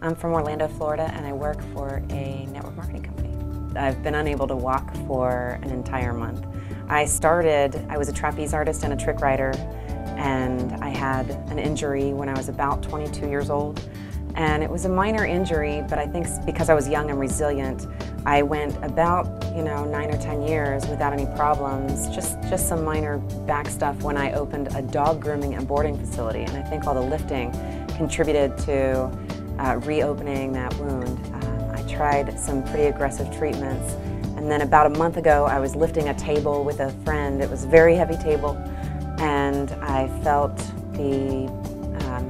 I'm from Orlando, Florida, and I work for a network marketing company. I've been unable to walk for an entire month. I was a trapeze artist and a trick rider, and I had an injury when I was about 22 years old. And it was a minor injury, but I think because I was young and resilient, I went about 9 or 10 years without any problems, just some minor back stuff when I opened a dog grooming and boarding facility. And I think all the lifting contributed to reopening that wound. I tried some pretty aggressive treatments, and then about a month ago I was lifting a table with a friend. It was a very heavy table, and I felt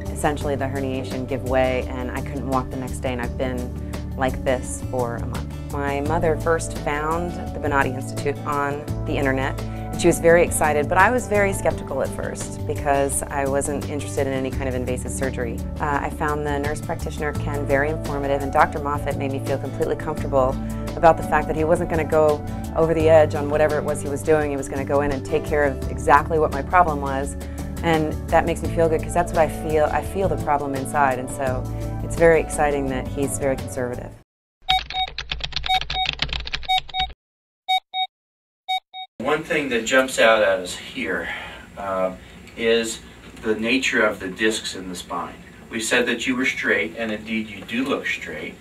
essentially the herniation give way, and I couldn't walk the next day, and I've been like this for a month. My mother first found the Bonati Institute on the internet, and she was very excited, but I was very skeptical at first because I wasn't interested in any kind of invasive surgery. I found the nurse practitioner, Ken, very informative, and Dr. Moffat made me feel completely comfortable about the fact that he wasn't going to go over the edge on whatever it was he was doing. He was going to go in and take care of exactly what my problem was. And that makes me feel good because that's what I feel. I feel the problem inside, and so it's very exciting that he's very conservative. One thing that jumps out at us here is the nature of the discs in the spine. We said that you were straight, and indeed you do look straight.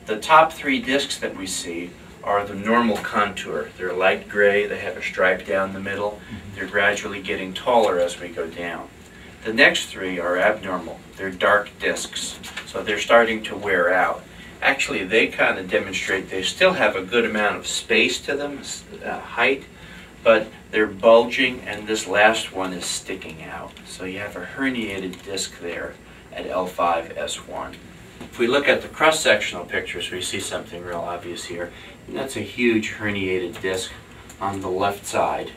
The top 3 discs that we see are the normal contour. They're light gray, they have a stripe down the middle. They're gradually getting taller as we go down. The next 3 are abnormal. They're dark discs, so they're starting to wear out. Actually, they kind of demonstrate they still have a good amount of space to them, height, but they're bulging, and this last one is sticking out. So you have a herniated disc there at L5-S1. If we look at the cross-sectional pictures, we see something real obvious here. And that's a huge herniated disc on the left side.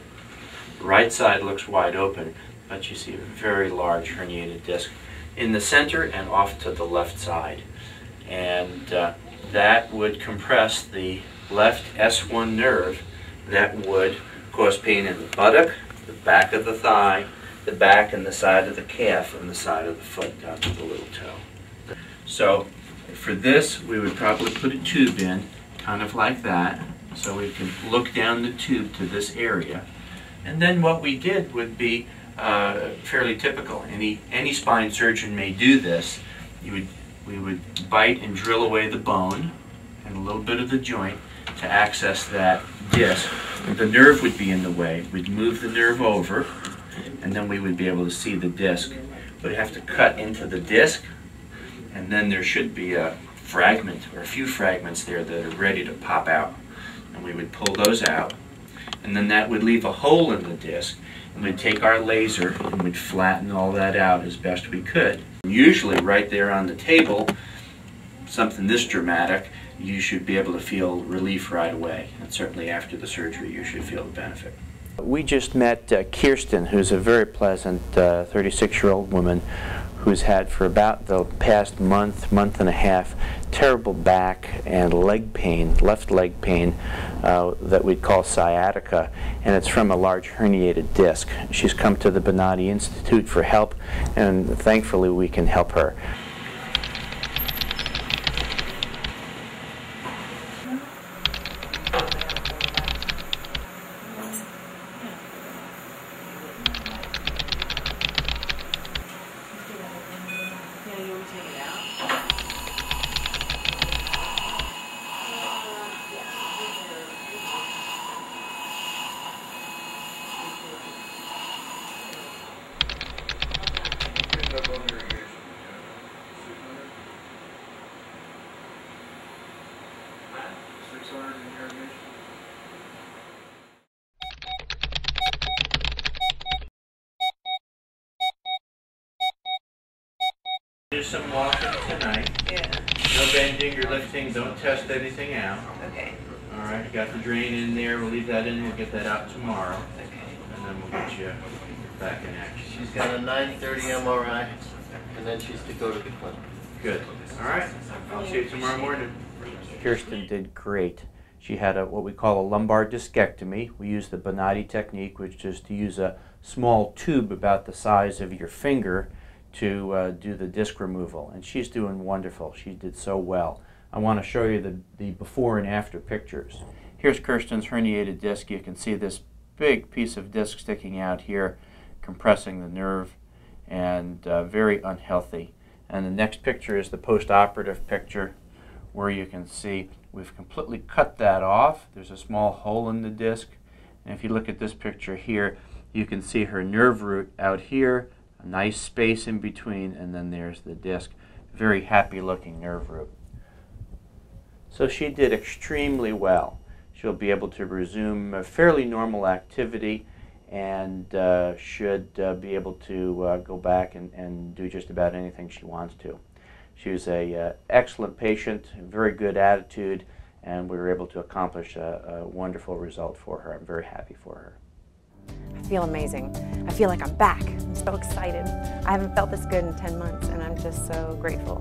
The right side looks wide open, but you see a very large herniated disc in the center and off to the left side. And that would compress the left S1 nerve. That would cause pain in the buttock, the back of the thigh, the back and the side of the calf, and the side of the foot down to the little toe. So for this, we would probably put a tube in, kind of like that, so we can look down the tube to this area. And then what we did would be fairly typical. Any spine surgeon may do this. We would bite and drill away the bone and a little bit of the joint to access that disc. The nerve would be in the way. We'd move the nerve over, and then we would be able to see the disc. We'd have to cut into the disc, and then there should be a fragment or a few fragments there that are ready to pop out. And we would pull those out, and then that would leave a hole in the disc, and we'd take our laser and we'd flatten all that out as best we could. Usually right there on the table, something this dramatic, you should be able to feel relief right away. And certainly after the surgery, you should feel the benefit. We just met Kiersten, who's a very pleasant 36-year-old woman who's had for about the past month and a half, terrible back and leg pain, left leg pain, that we'd call sciatica, and it's from a large herniated disc. She's come to the Bonati Institute for help, and thankfully we can help her. Do some walking tonight. Yeah. No bending or lifting. Don't test anything out. Okay. All right. You got the drain in there. We'll leave that in. We'll get that out tomorrow. Okay. And then we'll get you back in action. She's got a 9:30 MRI, and then she's to go to the clinic. Good. All right. I'll see you tomorrow morning. Kiersten did great. She had what we call a lumbar discectomy. We use the Bonati technique, which is to use a small tube about the size of your finger to do the disc removal, and she's doing wonderful. She did so well. I want to show you the before and after pictures. Here's Kiersten's herniated disc. You can see this big piece of disc sticking out here, compressing the nerve, and very unhealthy. And the next picture is the post-operative picture, where you can see we've completely cut that off. There's a small hole in the disc, and if you look at this picture here, you can see her nerve root out here, a nice space in between, and then there's the disc. Very happy looking nerve root. So she did extremely well. She'll be able to resume a fairly normal activity, and should be able to go back and do just about anything she wants to. She was an excellent patient, very good attitude, and we were able to accomplish a wonderful result for her. I'm very happy for her. I feel amazing. I feel like I'm back. I'm so excited. I haven't felt this good in 10 months, and I'm just so grateful.